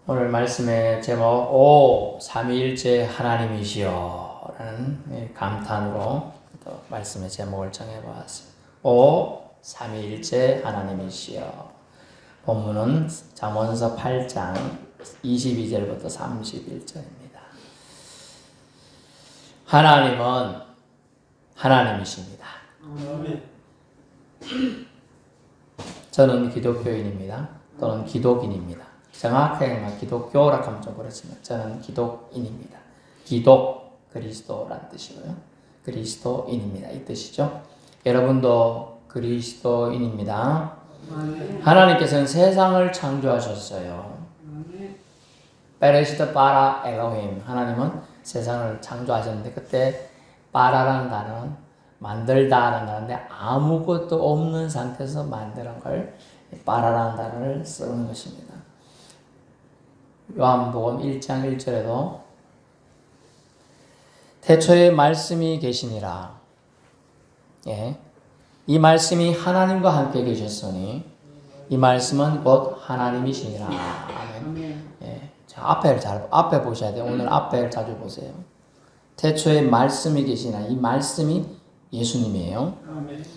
오늘 말씀의 제목 오 삼위일체 하나님이시여 라는 감탄으로 또 말씀의 제목을 정해보았습니다. 오 삼위일체 하나님이시여. 본문은 잠언서 8장 22절부터 31절입니다. 하나님은 하나님이십니다. 저는 기독교인입니다. 또는 기독인입니다. 정확하게 기독교라고 하면 좀 그렇지만 저는 기독인입니다. 기독, 그리스도란 뜻이고요. 그리스도인입니다. 이 뜻이죠. 여러분도 그리스도인입니다. 하나님께서는 세상을 창조하셨어요. 베레시트 바라 엘로힘. 하나님은 세상을 창조하셨는데 그때 바라라는 단어는 만들다라는 단어인데 아무것도 없는 상태에서 만드는 걸 바라라는 단어를 쓰는 것입니다. 요한복음 1장 1절에도 태초에 말씀이 계시니라. 예. 이 말씀이 하나님과 함께 계셨으니 이 말씀은 곧 하나님이시니라. 아멘. 예. 자, 앞에 보셔야 돼요. 오늘 앞에를 자주 보세요. 태초에 말씀이 계시나. 이 말씀이 예수님이에요.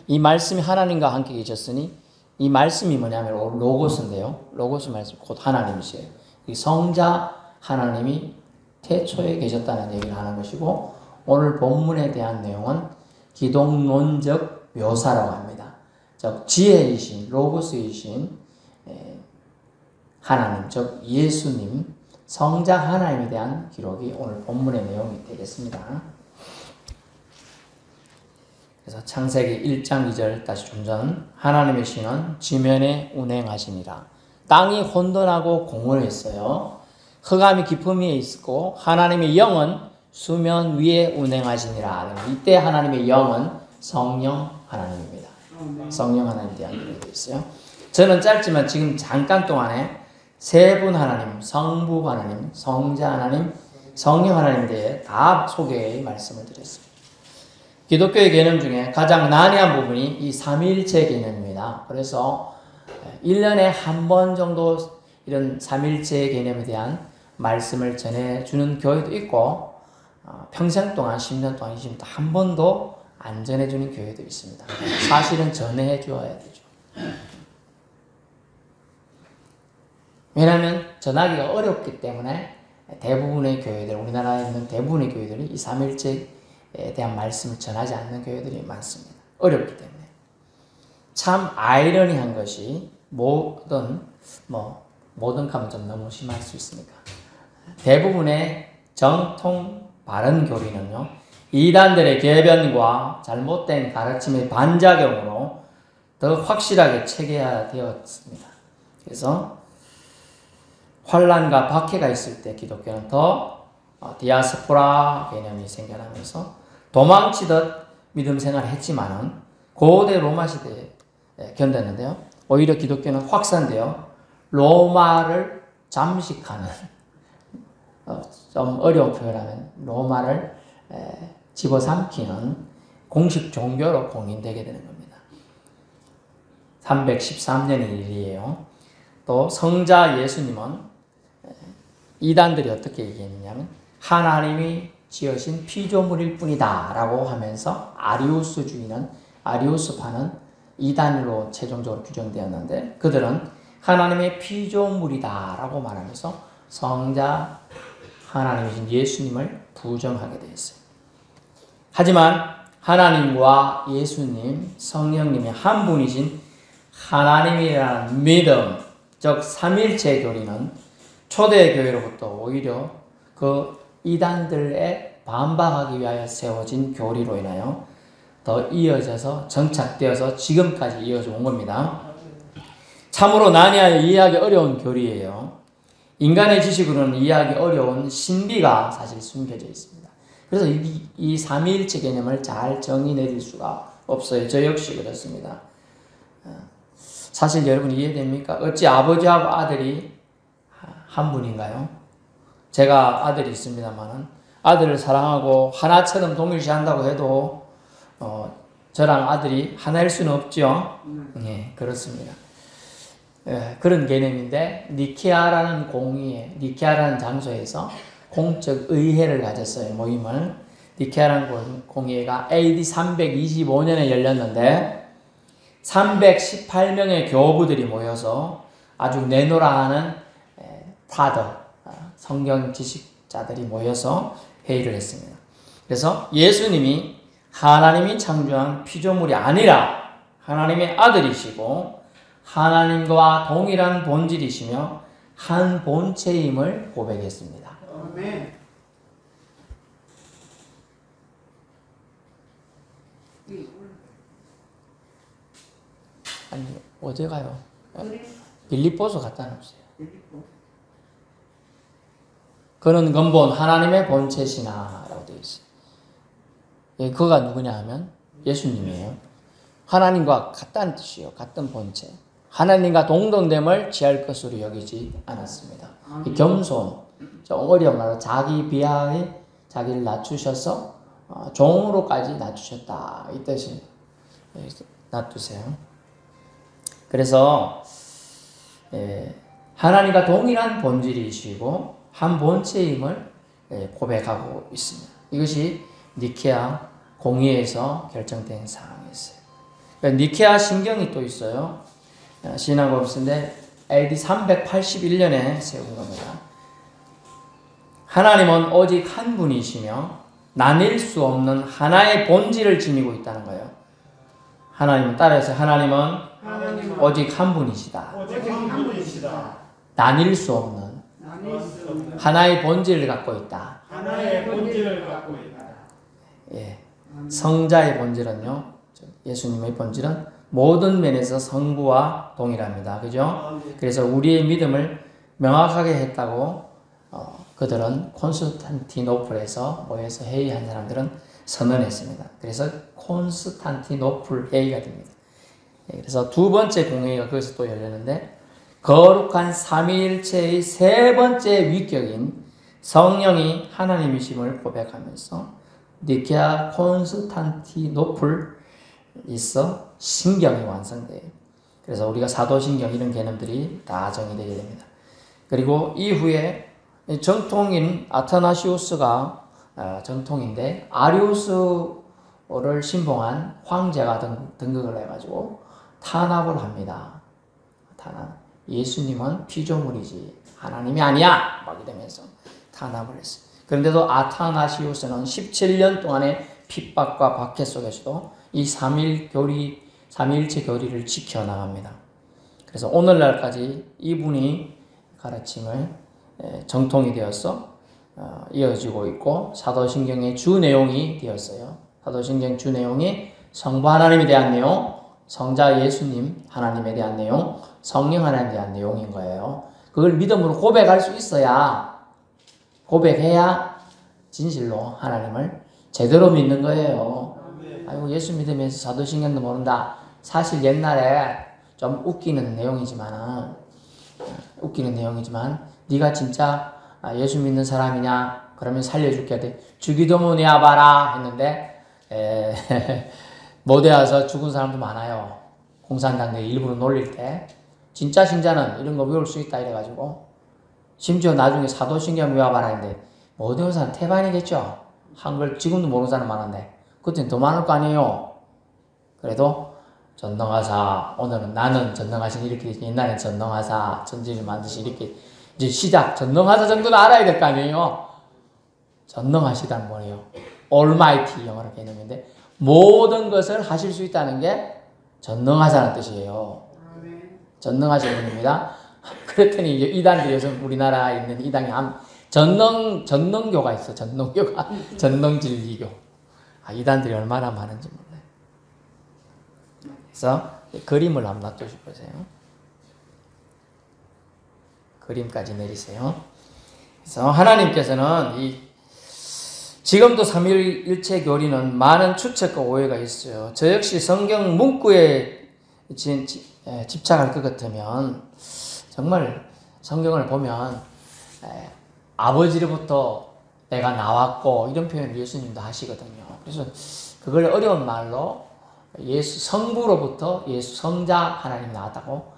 이 말씀이 하나님과 함께 계셨으니 이 말씀이 뭐냐면 로고스인데요. 로고스 말씀 곧 하나님이시에요. 이 성자 하나님이 태초에 계셨다는 얘기를 하는 것이고 오늘 본문에 대한 내용은 기독론적 묘사라고 합니다. 즉 지혜이신 로고스이신 하나님 즉 예수님 성자 하나님에 대한 기록이 오늘 본문의 내용이 되겠습니다. 그래서 창세기 1장 2절 다시 좀 전 하나님의 신은 지면에 운행하시니라. 땅이 혼돈하고 공허했어요. 흑암이 깊음 위에 있고 하나님의 영은 수면 위에 운행하시니라. 이때 하나님의 영은 성령 하나님입니다. 성령 하나님에 대한 얘기가 있어요. 저는 짧지만 지금 잠깐 동안에 세 분 하나님, 성부 하나님, 성자 하나님, 성령 하나님에 대해 다 소개의 말씀을 드렸습니다. 기독교의 개념 중에 가장 난해한 부분이 이 삼위일체 개념입니다. 그래서 1년에 한 번 정도 이런 삼위일체 개념에 대한 말씀을 전해주는 교회도 있고 평생 동안 10년 동안 20년 동안 한 번도 안 전해주는 교회도 있습니다. 사실은 전해 주어야 되죠. 왜냐하면 전하기가 어렵기 때문에 대부분의 교회들, 우리나라에 있는 대부분의 교회들이 이 삼위일체에 대한 말씀을 전하지 않는 교회들이 많습니다. 어렵기 때문에. 참 아이러니한 것이 모든 가면 좀 너무 심할 수 있으니까 대부분의 정통 바른 교리는요 이단들의 개변과 잘못된 가르침의 반작용으로 더 확실하게 체계화되었습니다. 그래서 환란과 박해가 있을 때 기독교는 더 디아스포라 개념이 생겨나면서 도망치듯 믿음 생활을 했지만은 고대 로마 시대에 견뎠는데요. 오히려 기독교는 확산되어 로마를 잠식하는 좀 어려운 표현하면 로마를 집어삼키는 공식 종교로 공인되게 되는 겁니다. 313년의 일이에요. 또 성자 예수님은 이단들이 어떻게 얘기했냐면 하나님이 지으신 피조물일 뿐이다 라고 하면서 아리우스파는 이단으로 최종적으로 규정되었는데 그들은 하나님의 피조물이다 라고 말하면서 성자 하나님이신 예수님을 부정하게 되었어요. 하지만 하나님과 예수님, 성령님이 한 분이신 하나님이라는 믿음, 즉 삼위일체 교리는 초대교회로부터 오히려 그 이단들에 반박하기 위하여 세워진 교리로 인하여 더 이어져서 정착되어서 지금까지 이어져 온 겁니다. 참으로 난해하여 이해하기 어려운 교리예요. 인간의 지식으로는 이해하기 어려운 신비가 사실 숨겨져 있습니다. 그래서 이 삼위일체 개념을 잘 정의 내릴 수가 없어요. 저 역시 그렇습니다. 사실 여러분 이해됩니까? 어찌 아버지하고 아들이 한 분인가요? 제가 아들이 있습니다만은 아들을 사랑하고 하나처럼 동일시한다고 해도 저랑 아들이 하나일 수는 없죠. 네, 그렇습니다. 그런 개념인데 니케아라는 니케아라는 장소에서 공적 의회를 가졌어요. 모임을. 니케아라는 공회가 AD 325년에 열렸는데 318명의 교부들이 모여서 아주 내노라 하는 성경 지식자들이 모여서 회의를 했습니다. 그래서 예수님이 하나님이 창조한 피조물이 아니라 하나님의 아들이시고 하나님과 동일한 본질이시며 한 본체임을 고백했습니다. 아멘. 아니 어디 가요? 빌립보서 갖다 놓으세요. 그는 근본 하나님의 본체시나라고 되어 있어요. 그가 누구냐 하면 예수님이에요. 하나님과 같다는 뜻이에요. 같은 본체. 하나님과 동등됨을 취할 것으로 여기지 않았습니다. 겸손, 어려운 말로 자기 비하에 자기를 낮추셔서 종으로까지 낮추셨다 이 뜻입니다. 놔두세요. 그래서 하나님과 동일한 본질이시고 한 본체임을 고백하고 있습니다. 이것이 니케아 공의에서 결정된 사항이었어요. 니케아 신경이 또 있어요. 신학업인데 AD 381년에 세운 겁니다. 하나님은 오직 한 분이시며 나뉠 수 없는 하나의 본질을 지니고 있다는 거예요. 하나님은 따라해서 하나님은 오직 한 분이시다. 나뉠 수 없는 하나의 본질을 갖고 있다. 예. 성자의 본질은요, 예수님의 본질은 모든 면에서 성부와 동일합니다. 그죠? 그래서 우리의 믿음을 명확하게 했다고 그들은 콘스탄티노플에서 모여서 회의한 사람들은 선언했습니다. 그래서 콘스탄티노플 회의가 됩니다. 그래서 두 번째 공회가 거기서 또 열렸는데 거룩한 삼위일체의 세 번째 위격인 성령이 하나님이심을 고백하면서 니케아 콘스탄티노플 있어 신경이 완성돼요. 그래서 우리가 사도신경 이런 개념들이 다 정의되게 됩니다. 그리고 이후에 정통인 아타나시우스가 정통인데 아리우스를 신봉한 황제가 등극을 해가지고 탄압을 합니다. 예수님은 피조물이지 하나님이 아니야 막 이러면서 탄압을 했어요. 그런데도 아타나시우스는 17년 동안의 핍박과 박해 속에서도 이 삼위일체 교리를 지켜나갑니다. 그래서 오늘날까지 이분이 가르침을 정통이 되어서 이어지고 있고 사도신경의 주 내용이 되었어요. 사도신경 주 내용이 성부 하나님에 대한 내용, 성자 예수님 하나님에 대한 내용, 성령 하나님에 대한 내용인 거예요. 그걸 믿음으로 고백할 수 있어야 고백해야 진실로 하나님을 제대로 믿는 거예요. 아이고 예수 믿으면서 사도신경도 모른다. 사실 옛날에 좀 웃기는 내용이지만 네가 진짜 예수 믿는 사람이냐? 그러면 살려줄게 돼. 주기도문 외워봐라 했는데 못 외워서 죽은 사람도 많아요. 공산당들이 일부러 놀릴 때 진짜 신자는 이런 거 외울 수 있다 이래가지고 심지어 나중에 사도신경 외워봐라 했는데 못 외운 사람 태반이겠죠. 한글 지금도 모르는 사람 많은데 그때는 더 많을 거 아니에요. 그래도 전능하사 오늘은 나는 전능하신 이렇게 옛날엔 전능하사 천지를 만드시 이렇게 이제 시작 전능하사 정도는 알아야 될 거 아니에요. 전능하시다는 뭐예요? Almighty 영어로 개념인데 모든 것을 하실 수 있다는 게 전능하사는 뜻이에요. 전능하신 분입니다. 그랬더니 이제 이단들이 요즘 우리나라에 있는 이단이 전능교가 있어. 전능교가 전능진리교. 이단들이 얼마나 많은지 몰라요. 그래서 그림을 한번 놔두시보세요. 그림까지 내리세요. 그래서 하나님께서는 지금도 삼위일체 교리는 많은 추측과 오해가 있어요. 저 역시 성경 문구에 집착할 것 같으면 정말 성경을 보면 아버지로부터 내가 나왔고 이런 표현을 예수님도 하시거든요. 그래서 그걸 어려운 말로 성부로부터 예수 성자 하나님 나왔다고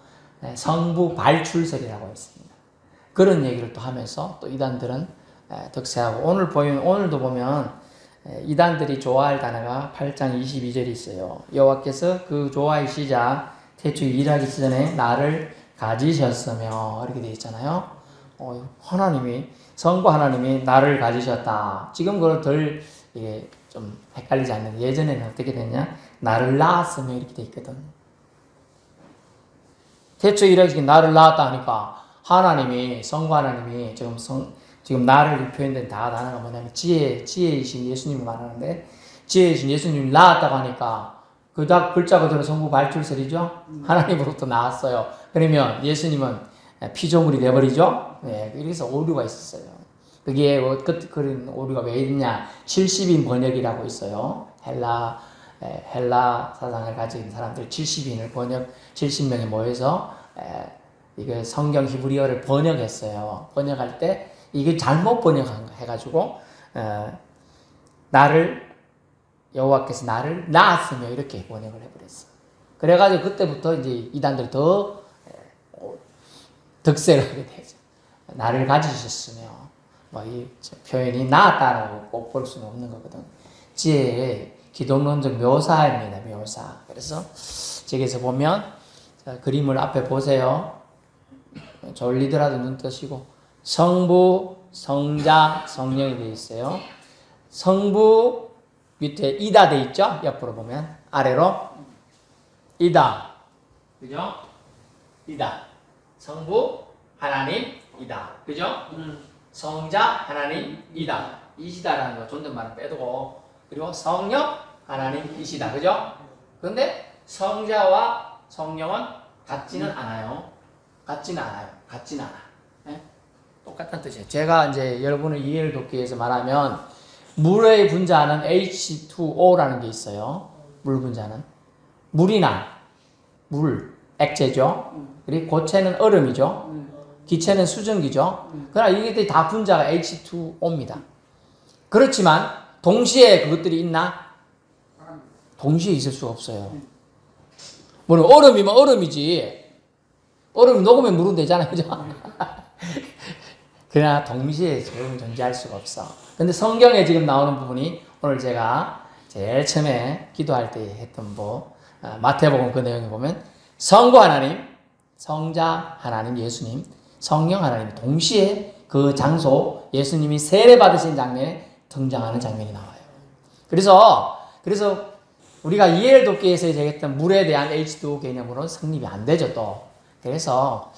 성부 발출설이라고 했습니다. 그런 얘기를 또 하면서 또 이단들은 득세하고 오늘도 보면 이단들이 좋아할 단어가 8장 22절이 있어요. 여호와께서 그 좋아하시자 태초에 일하기 전에 나를 가지셨으며 이렇게 되어 있잖아요. 성부 하나님이 나를 가지셨다. 지금 그걸 덜 이게 좀 헷갈리지 않는 예전에는 어떻게 됐냐? 나를 낳았으며 이렇게 되어 있거든. 태초에 일하기 전에 나를 낳았다 하니까 하나님이 성부 하나님이 지금 나를 표현된 다 단어가 뭐냐면 지혜이신 예수님을 말하는데 지혜이신 예수님을 낳았다고 하니까 그 글자 그대로 성부 발출설이죠. 하나님으로부터 나왔어요. 그러면 예수님은 피조물이 돼버리죠. 네, 그래서 오류가 있었어요. 그게 그런 오류가 왜 있냐? 70인 번역이라고 있어요. 헬라 사상을 가진 사람들 70인을 70명이 모여서 이게 성경 히브리어를 번역했어요. 번역할 때 이게 잘못 번역해가지고 여호와께서 나를 낳았으며 이렇게 번역을 해버렸어. 그래가지고 그때부터 이제 이단들이 더 득세를 하게 되죠. 나를 가지셨으며 이 표현이 낳았다라고 꼭 볼 수는 없는 거거든. 지혜의 기독론적 묘사입니다. 묘사. 그래서 저기서 보면 그림을 앞에 보세요. 졸리더라도 눈 뜨시고 성부, 성자, 성령이 되어 있어요. 성부 밑에 이다 되어 있죠? 옆으로 보면 아래로 이다. 그죠? 이다. 성부 하나님 이다. 그죠? 성자 하나님 이다. 이시다라는 거 존댓말은 빼두고 그리고 성령 하나님 이시다. 그죠? 그런데 성자와 성령은 같지는 않아요. 같지는 않아. 네? 똑같은 뜻이에요. 제가 이제 여러분의 이해를 돕기 위해서 말하면 물의 분자는 H2O라는 게 있어요. 물 분자는. 물, 액체죠. 그리고 고체는 얼음이죠. 기체는 수증기죠. 그러나 이게 다 분자가 H2O입니다. 그렇지만 동시에 그것들이 있나? 동시에 있을 수가 없어요. 물론 얼음이면 얼음이지. 얼음이 녹으면 물은 되잖아요. 그죠? 그러나 동시에 지금 존재할 수가 없어. 근데 성경에 지금 나오는 부분이 오늘 제가 제일 처음에 기도할 때 했던 마태복음 그 내용에 보면 성부 하나님, 성자 하나님 예수님, 성령 하나님 동시에 그 장소 예수님이 세례 받으신 장면에 등장하는 장면이 나와요. 그래서 우리가 이해를 돕기 위해서 얘기했던 물에 대한 H2O 개념으로는 성립이 안 되죠 또. 그래서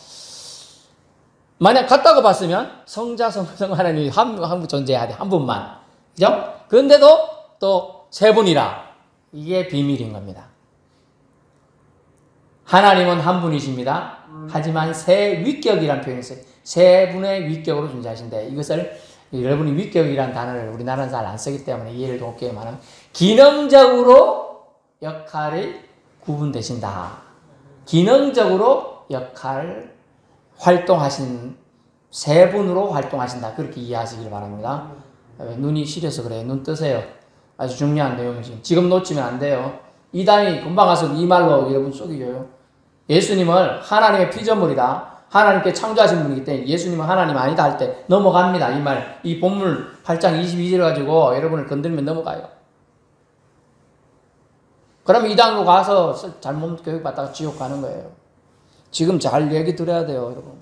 만약 같다고 봤으면 성자, 성령 하나님이 한 분 존재해야 돼. 한 분만. 그죠? 그런데도 또 세 분이라. 이게 비밀인 겁니다. 하나님은 한 분이십니다. 하지만 세 위격이라는 표현이 있어요. 세 분의 위격으로 존재하신대. 이것을 여러분이 위격이라는 단어를 우리나라는 잘 안 쓰기 때문에 이해를 돕게 말하면 기능적으로 역할이 구분되신다. 기능적으로 역할 활동하신 세 분으로 활동하신다. 그렇게 이해하시길 바랍니다. 눈이 시려서 그래요. 눈 뜨세요. 아주 중요한 내용이지. 지금 놓치면 안 돼요. 이단이 금방 가서 이 말로 여러분 속이줘요. 예수님을 하나님의 피조물이다. 하나님께 창조하신 분이기 때문에 예수님은 하나님 아니다 할 때 넘어갑니다. 이 말. 이 본문 8장 22절 가지고 여러분을 건들면 넘어가요. 그러면 이단으로 가서 잘못 교육받다가 지옥 가는 거예요. 지금 잘 얘기 들어야 돼요, 여러분.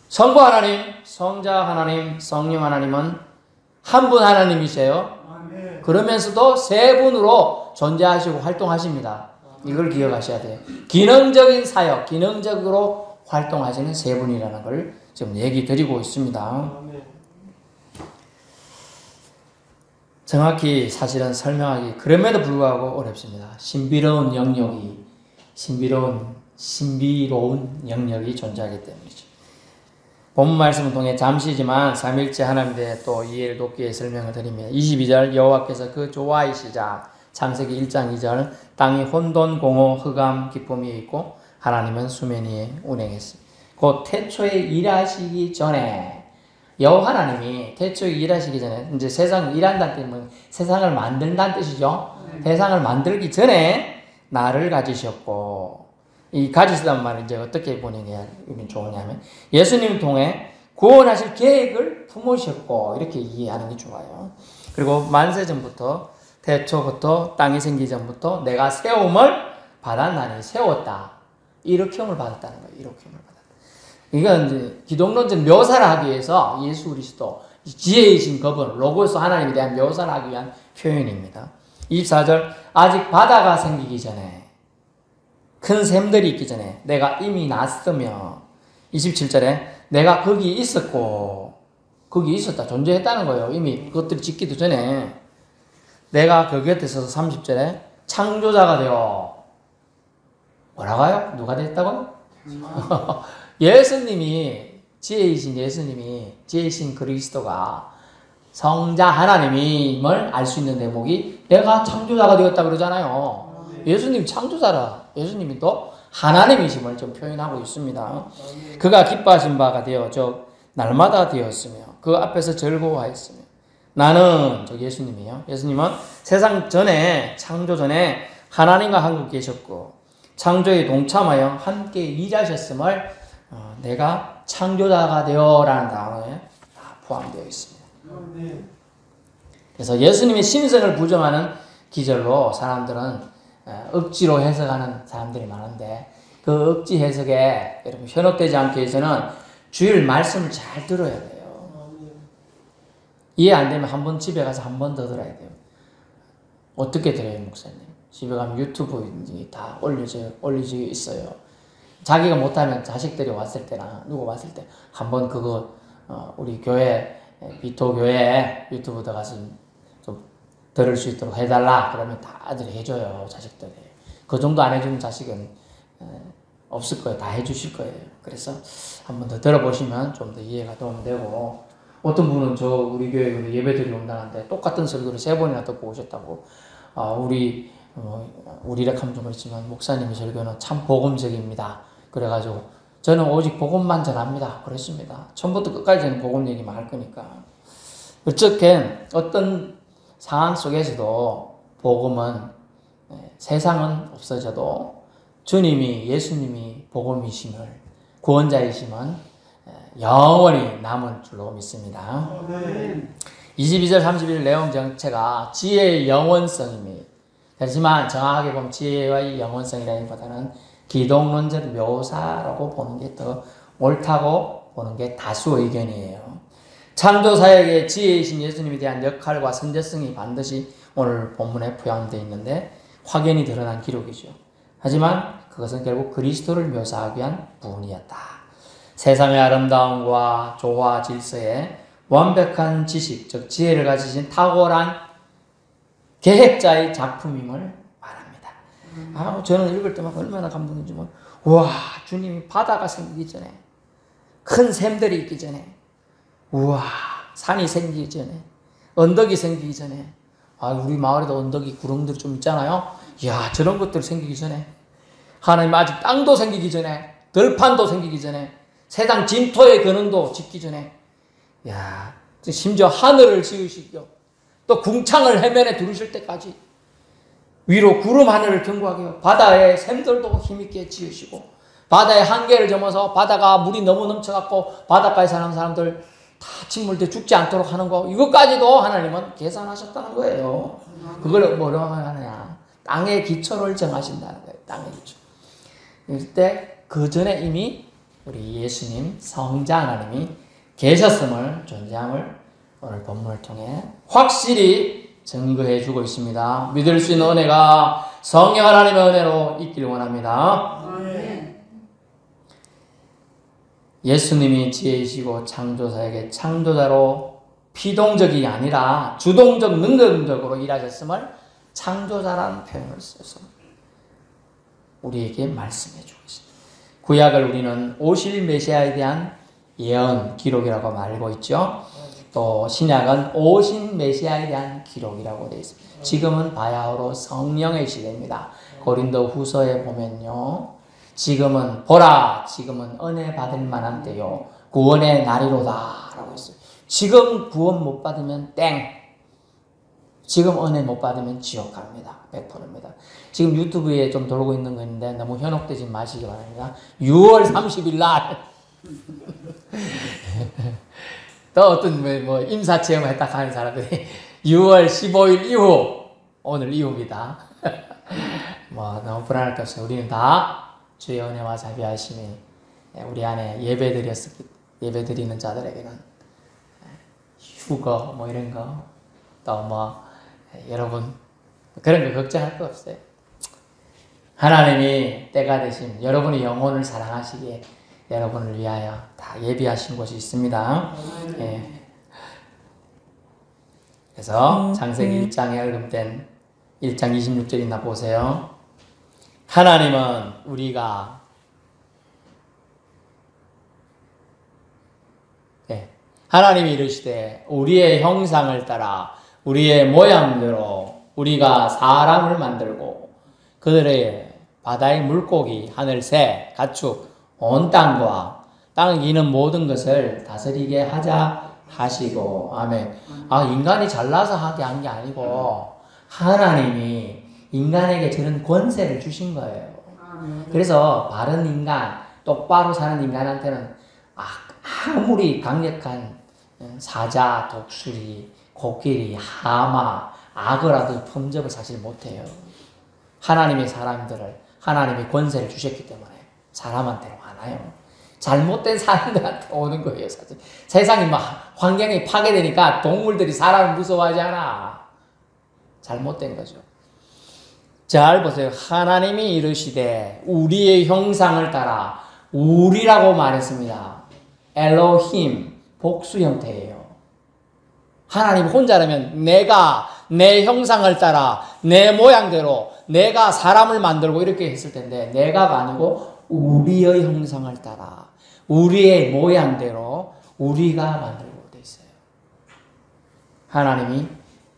성부 하나님, 성자 하나님, 성령 하나님은 한 분 하나님이세요. 그러면서도 세 분으로 존재하시고 활동하십니다. 이걸 기억하셔야 돼요. 기능적인 사역, 기능적으로 활동하시는 세 분이라는 걸 지금 얘기 드리고 있습니다. 정확히 사실은 설명하기 그럼에도 불구하고 어렵습니다. 신비로운 영역이 존재하기 때문이죠. 본문 말씀을 통해 잠시지만 삼일째 하나님에 대해 또 이해를 돕기 위해 설명을 드립니다. 22절 여호와께서 그 좋아하시자 창세기 1장 2절 땅이 혼돈 공허 흑암 기쁨이 있고 하나님은 수면 위에 운행했습니다. 곧 태초에 일하시기 전에 여호와 하나님이 태초에 일하시기 전에 이제 세상 일한다는 뜻은 세상을 만든다는 뜻이죠. 세상을 만들기 전에 나를 가지셨고 이 가지시단 말을 이제 어떻게 번역해야 좋으냐면 예수님을 통해 구원하실 계획을 품으셨고 이렇게 이해하는 게 좋아요. 그리고 만세전부터 태초부터 땅이 생기기 전부터 내가 세움을 받았나니 세웠다. 이룩형을 받았다는 거예요. 이룩형을 받았다. 이건 이제 기독론적 묘사를 하기 위해서 예수 그리스도 지혜이신 그분 로고스 하나님에 대한 묘사를 하기 위한 표현입니다. 24절 아직 바다가 생기기 전에 큰 샘들이 있기 전에 내가 이미 났으며 27절에 내가 거기 있었고 거기 있었다 존재했다는 거예요. 이미 그것들이 짓기도 전에 내가 그 곁에 있어서 30절에 창조자가 되어 뭐라고요? 누가 됐다고요? 예수님이 지혜이신 예수님이 지혜이신 그리스도가 성자 하나님임을 알 수 있는 대목이 내가 창조자가 되었다 그러잖아요. 예수님 창조자라. 예수님이 또 하나님이심을 좀 표현하고 있습니다. 그가 기뻐하신 바가 되어 저 날마다 되었으며 그 앞에서 즐거워하였으며 나는 저 예수님이요. 예수님은 세상 전에 창조 전에 하나님과 함께 계셨고 창조에 동참하여 함께 일하셨음을 내가 창조자가 되어라는 단어에 다 포함되어 있습니다. 그래서 예수님의 신성을 부정하는 기절로 사람들은 억지로 해석하는 사람들이 많은데 그 억지 해석에 여러분 현혹되지 않기 위해서는 주일 말씀을 잘 들어야 돼요. 이해 안 되면 한 번 집에 가서 한 번 더 들어야 돼요. 어떻게 들어요, 목사님? 집에 가면 유튜브 다 올려져 있어요. 자기가 못하면 자식들이 왔을 때나 누구 왔을 때 한번 그거 우리 교회 비토교회 유튜브 들어가서 좀 들을 수 있도록 해달라 그러면 다들 해줘요. 자식들이. 그 정도 안 해주는 자식은 없을 거예요. 다 해주실 거예요. 그래서 한번 더 들어보시면 좀 더 이해가 도움되고 어떤 분은 저 우리 교회 예배드리러 온다는데 똑같은 설교를 3번이나 듣고 오셨다고 우리라 하면 좀 그렇지만 목사님의 설교는 참 복음적입니다. 그래가지고 저는 오직 복음만 전합니다. 그랬습니다. 처음부터 끝까지 저는 복음 얘기만 할 거니까. 어떤 상황 속에서도 복음은 세상은 없어져도 주님이 예수님이 복음이심을 구원자이심은 영원히 남을 줄로 믿습니다. 22절 31절 내용 전체가 지혜의 영원성입니다. 하지만 정확하게 보면 지혜의 영원성이라기보다는 기독론적 묘사라고 보는 게 더 옳다고 보는 게 다수 의견이에요. 창조사역의 지혜이신 예수님에 대한 역할과 선제성이 반드시 오늘 본문에 포함되어 있는데 확연히 드러난 기록이죠. 하지만 그것은 결국 그리스도를 묘사하기 위한 부분이었다. 세상의 아름다움과 조화 질서에 완벽한 지식, 즉 지혜를 가지신 탁월한 계획자의 작품임을 말합니다. 저는 읽을 때만 얼마나 감동인지 우와, 주님이 바다가 생기기 전에 큰 샘들이 있기 전에 우와, 산이 생기기 전에 언덕이 생기기 전에 우리 마을에도 언덕이 구름들이 좀 있잖아요. 이야, 저런 것들 생기기 전에 하나님 아직 땅도 생기기 전에 들판도 생기기 전에 세상 진토의 근원도 짓기 전에 야, 심지어 하늘을 지으시고 또 궁창을 해면에 두르실 때까지 위로 구름 하늘을 견고하게 하고 바다의 샘들도 힘있게 지으시고 바다의 한계를 넘어서 바다가 물이 너무 넘쳐갖고 바닷가에 사는 사람들 다 침몰돼 죽지 않도록 하는 거 이것까지도 하나님은 계산하셨다는 거예요. 그걸 뭐라고 하느냐 땅의 기초를 정하신다는 거예요. 땅의 기초. 이때 그 전에 이미 우리 예수님 성자 하나님이 계셨음을 존재함을 오늘 본문을 통해 확실히 증거해 주고 있습니다. 믿을 수 있는 은혜가 성령 하나님의 은혜로 있기를 원합니다. 예수님이 지혜이시고 창조사에게 창조자로 피동적이 아니라 주동적 능동적으로 일하셨음을 창조자라는 표현을 써서 우리에게 말씀해 주고 있습니다. 구약을 우리는 오실 메시아에 대한 예언 기록이라고 알고 있죠. 또 신약은 오신 메시아에 대한 기록이라고 되어 있습니다. 지금은 바야흐로 성령의 시대입니다. 고린도 후서에 보면요. 지금은 보라 지금은 은혜 받을 만한 때요. 구원의 날이로다 라고 했어요. 지금 구원 못 받으면 땡. 지금 은혜 못 받으면 지옥 갑니다. 100%입니다. 지금 유튜브에 좀 돌고 있는 거 있는데 너무 현혹되지 마시기 바랍니다. 6월 30일 날 또 어떤 뭐 임사체험 했다 하는 사람들이 6월 15일 이후, 오늘 이후입니다. 뭐 너무 불안할 것 없어요. 우리는 다 주의 은혜와 자비하심이 우리 안에 예배드리는 자들에게는 휴거 뭐 이런 거, 또 뭐 여러분 그런 거 걱정할 거 없어요. 하나님이 때가 되신 여러분의 영혼을 사랑하시기에 여러분을 위하여 다 예비하신 곳이 있습니다. 예. 그래서 창세기 1장에 언급된 1장 26절 있나 보세요. 하나님은 우리가 하나님이 이르시되 우리의 형상을 따라 우리의 모양대로 우리가 사람을 만들고 그들의 바다의 물고기, 하늘 새, 가축, 온 땅과 땅을 이는 모든 것을 다스리게 하자 하시고. 아멘. 인간이 잘나서 하게 한 게 아니고 하나님이 인간에게 저런 권세를 주신 거예요. 그래서 바른 인간, 똑바로 사는 인간한테는 아무리 강력한 사자, 독수리, 코끼리, 하마, 악어라도 범접을 사실 못해요. 하나님의 사람들을 하나님의 권세를 주셨기 때문에 사람한테는 와나요. 잘못된 사람들한테 오는 거예요. 사실 세상이 막 환경이 파괴되니까 동물들이 사람을 무서워하지 않아. 잘못된 거죠. 잘 보세요. 하나님이 이르시되 우리의 형상을 따라, 우리라고 말했습니다. 엘로힘, 복수 형태예요. 하나님 혼자라면 내가 내 형상을 따라 내 모양대로 내가 사람을 만들고 이렇게 했을 텐데, 내가가 아니고 우리의 형상을 따라 우리의 모양대로 우리가 만들고 돼 있어요. 하나님이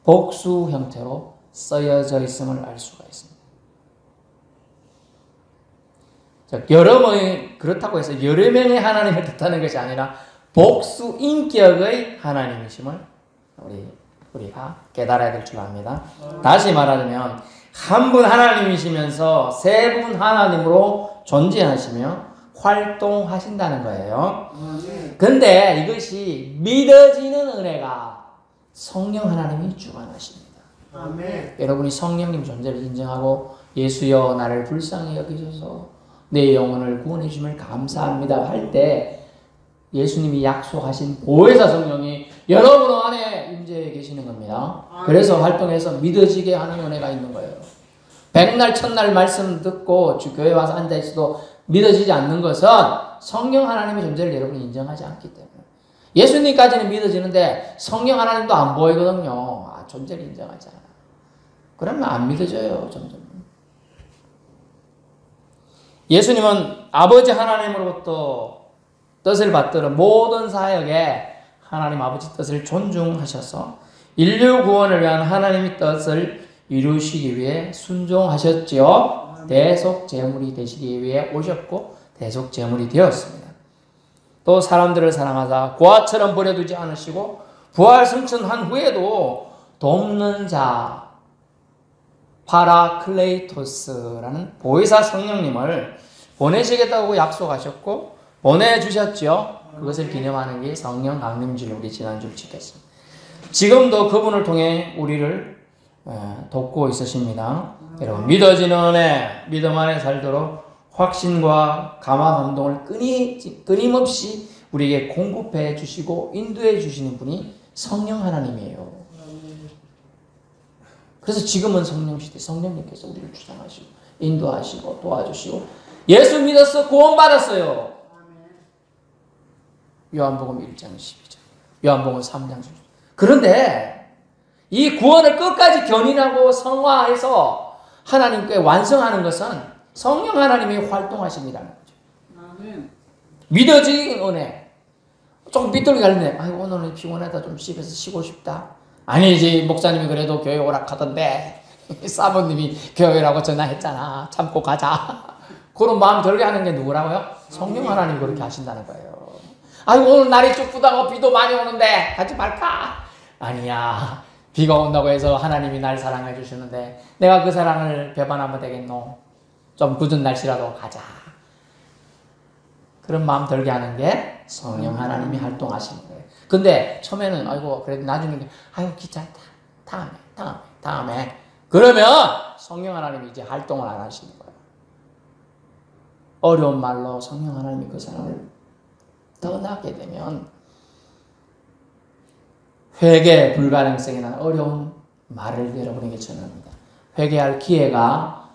복수 형태로 쓰여져 있음을 알 수가 있습니다. 그렇다고 해서 여러 명의 하나님을 뜻하는 것이 아니라 복수 인격의 하나님이심을 우리가 깨달아야 될 줄 압니다. 다시 말하자면 한 분 하나님이시면서 세 분 하나님으로 존재하시며 활동하신다는 거예요. 근데 이것이 믿어지는 은혜가 성령 하나님이 주관하십니다. 아멘. 여러분이 성령님 존재를 인정하고 예수여 나를 불쌍히 여기셔서 내 영혼을 구원해 주심을 감사합니다 할 때 예수님이 약속하신 보혜사 성령이 여러분 안에 임재해 계시는 겁니다. 그래서 활동해서 믿어지게 하는 은혜가 있는 거예요. 백날 첫날 말씀 듣고 교회 와서 앉아있어도 믿어지지 않는 것은 성령 하나님의 존재를 여러분이 인정하지 않기 때문에. 예수님까지는 믿어지는데 성령 하나님도 안 보이거든요. 존재를 인정하지 않아. 그러면 안 믿어져요. 점점. 예수님은 아버지 하나님으로부터 뜻을 받들어 모든 사역에 하나님 아버지 뜻을 존중하셔서 인류 구원을 위한 하나님의 뜻을 이루시기 위해 순종하셨지요. 대속 제물이 되시기 위해 오셨고 대속 제물이 되었습니다. 또 사람들을 사랑하사 고아처럼 버려두지 않으시고 부활 승천한 후에도 돕는 자 파라클레이토스라는 보혜사 성령님을 보내시겠다고 약속하셨고 보내주셨죠. 그것을 기념하는 게 성령 강림주를 우리 지난주에 지켰습니다. 지금도 그분을 통해 우리를 돕고 있으십니다. 여러분 믿어지는 은혜, 믿음 안에 살도록 확신과 감화 감동을 끊임없이 우리에게 공급해 주시고 인도해 주시는 분이 성령 하나님이에요. 그래서 지금은 성령 시대, 성령님께서 우리를 주장하시고 인도하시고 도와주시고 예수 믿어서 구원받았어요. 요한복음 1장 12절, 요한복음 3장 10절. 그런데 이 구원을 끝까지 견인하고 성화해서 하나님께 완성하는 것은 성령 하나님이 활동하심이라는 거죠. 믿어진 은혜. 조금 삐뚤게 갈래. 오늘은 피곤하다. 좀 집에서 쉬고 싶다. 아니지, 목사님이 그래도 교회 오락하던데 사모님이 교회라고 전화했잖아. 참고 가자. 그런 마음 들게 하는 게 누구라고요? 성령 하나님이 그렇게 하신다는 거예요. 오늘 날이 춥다고 비도 많이 오는데 가지 말까? 아니야. 비가 온다고 해서 하나님이 날 사랑해 주시는데 내가 그 사랑을 배반하면 되겠노? 좀 굳은 날씨라도 가자. 그런 마음 들게 하는 게 성령 하나님이 활동하시는 거예요. 근데 처음에는 아이고 그래도 나중에 아이고 귀찮다. 다음에 그러면 성령 하나님이 이제 활동을 안 하시는 거예요. 어려운 말로 성령 하나님이 그 사람을 떠나게 되면 회개 불가능성이 난 어려운 말을 여러분에게 전합니다. 회개할 기회가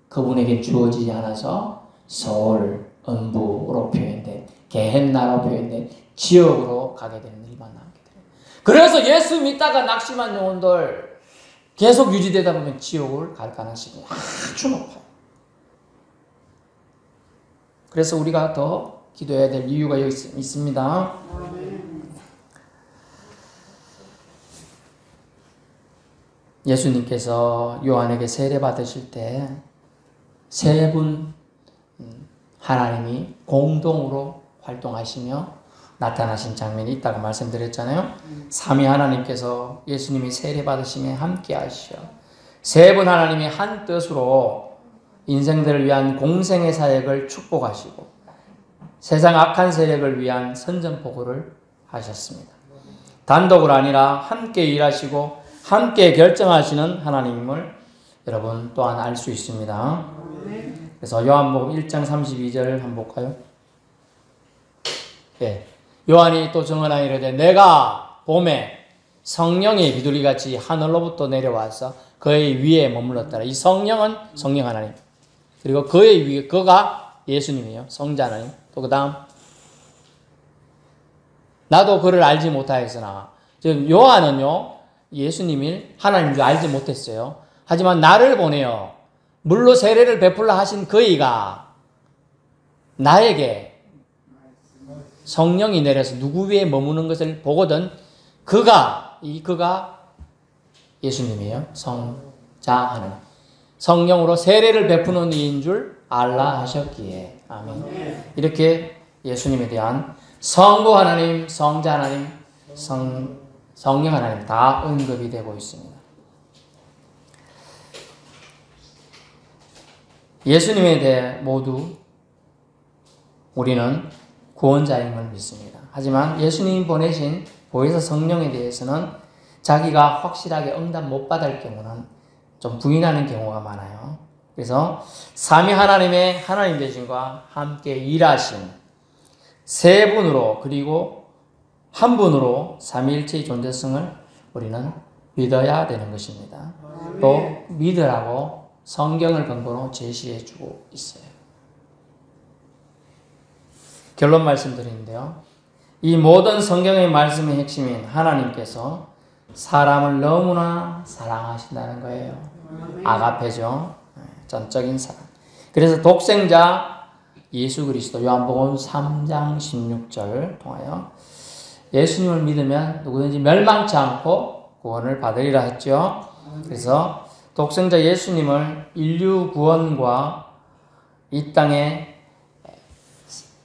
그분에게 주어지지 않아서 서울, 음부로 표현된 게헨나로 표현된 지옥으로 가게 되는 일만 남게 돼요. 그래서 예수 믿다가 낙심한 영혼들 계속 유지되다 보면 지옥을 갈 가능성이 아주 높아요. 그래서 우리가 더 기도해야 될 이유가 여기 있습니다. 예수님께서 요한에게 세례 받으실 때 세 분 하나님이 공동으로 활동하시며 나타나신 장면이 있다고 말씀드렸잖아요. 삼위 하나님께서 예수님이 세례 받으심에 함께 하시어 세 분 하나님이 한 뜻으로 인생들을 위한 공생의 사역을 축복하시고 세상 악한 세력을 위한 선전포고를 하셨습니다. 단독으로 아니라 함께 일하시고 함께 결정하시는 하나님임을 여러분 또한 알 수 있습니다. 그래서 요한복음 1장 32절 한번 볼까요? 예. 요한이 또 증언하여 이르되 내가 봄에 성령의 비둘기같이 하늘로부터 내려와서 그의 위에 머물렀더라. 이 성령은 성령 하나님. 그리고 그의 위에 그가 예수님이에요. 성자 하나님. 또 그 다음 나도 그를 알지 못하였으나 지금 요한은요 예수님을 하나님인 줄 알지 못했어요. 하지만 나를 보내어 물로 세례를 베풀라 하신 그이가 나에게 성령이 내려서 누구 위에 머무는 것을 보거든 그가 예수님이에요. 성자 하는 성령으로 세례를 베푸는 이인 줄 알라 하셨기에 아멘. 이렇게 예수님에 대한 성부 하나님, 성자 하나님, 성령 하나님 다 언급이 되고 있습니다. 예수님에 대해 모두 우리는 구원자임을 믿습니다. 하지만 예수님이 보내신 보혜사 성령에 대해서는 자기가 확실하게 응답 못 받을 경우는 좀 부인하는 경우가 많아요. 그래서 삼위 하나님의 하나님 되심과 함께 일하신 세 분으로 그리고 한 분으로 삼위일체의 존재성을 우리는 믿어야 되는 것입니다. 또 믿으라고 성경을 근거로 제시해주고 있어요. 결론 말씀드리는데요. 이 모든 성경의 말씀의 핵심인 하나님께서 사람을 너무나 사랑하신다는 거예요. 아가페죠. 전적인 사랑. 그래서 독생자 예수 그리스도 요한복음 3장 16절 통하여 예수님을 믿으면 누구든지 멸망치 않고 구원을 받으리라 했죠. 그래서 독생자 예수님을 인류 구원과 이 땅에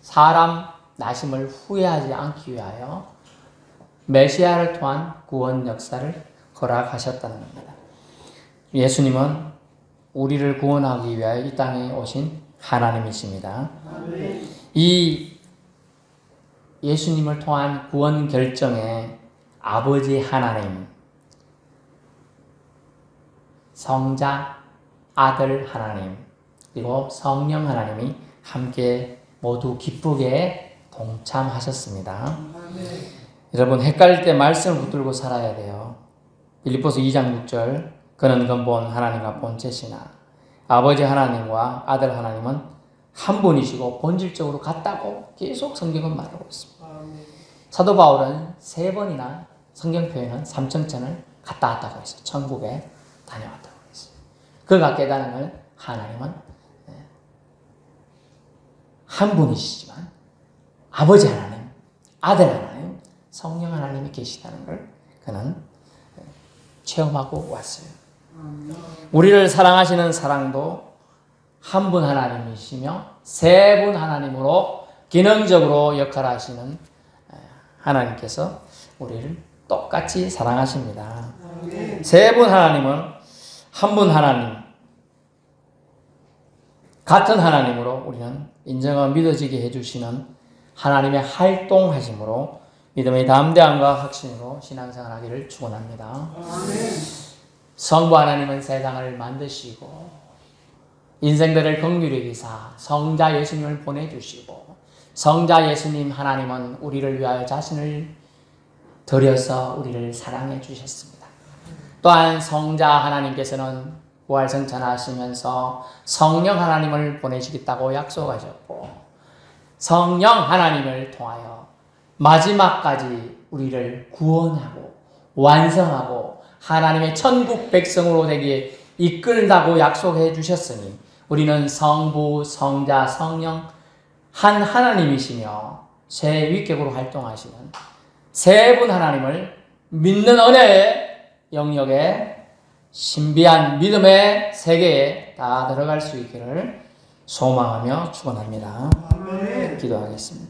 사람 나심을 후회하지 않기 위하여 메시아를 통한 구원 역사를 허락하셨다는 겁니다. 예수님은 우리를 구원하기 위하여 이 땅에 오신 하나님이십니다. 이 예수님을 통한 구원 결정에 아버지 하나님, 성자, 아들 하나님, 그리고 성령 하나님이 함께 모두 기쁘게 동참하셨습니다. 여러분 헷갈릴 때 말씀을 붙들고 살아야 돼요. 빌립보서 2장 6절 그는 근본 하나님과 본체시나 아버지 하나님과 아들 하나님은 한 분이시고 본질적으로 같다고 계속 성경은 말하고 있습니다. 사도 바울은 3번이나 성경 표현은 삼층천을 갔다 왔다고 했어요. 천국에 다녀왔다고 했어요. 그가 깨닫는 걸 하나님은 한 분이시지만 아버지 하나님, 아들 하나님, 성령 하나님이 계시다는 걸 그는 체험하고 왔어요. 우리를 사랑하시는 사랑도 한 분 하나님이시며 3분 하나님으로 기능적으로 역할하시는 하나님께서 우리를 똑같이 사랑하십니다. 세 분 하나님은 한 분 하나님, 같은 하나님으로 우리는 인정하고 믿어지게 해주시는 하나님의 활동하심으로 믿음의 담대함과 확신으로 신앙생활하기를 축원합니다. 성부 하나님은 세상을 만드시고 인생들을 긍휼히 여기사 성자 예수님을 보내주시고 성자 예수님 하나님은 우리를 위하여 자신을 드려서 우리를 사랑해 주셨습니다. 또한 성자 하나님께서는 부활승천하시면서 성령 하나님을 보내시겠다고 약속하셨고 성령 하나님을 통하여 마지막까지 우리를 구원하고 완성하고 하나님의 천국 백성으로 되기에 이끌다고 약속해 주셨으니 우리는 성부, 성자, 성령 한 하나님이시며 세 위격으로 활동하시는 세 분 하나님을 믿는 은혜의 영역에 신비한 믿음의 세계에 다 들어갈 수 있기를 소망하며 축원합니다. 기도하겠습니다.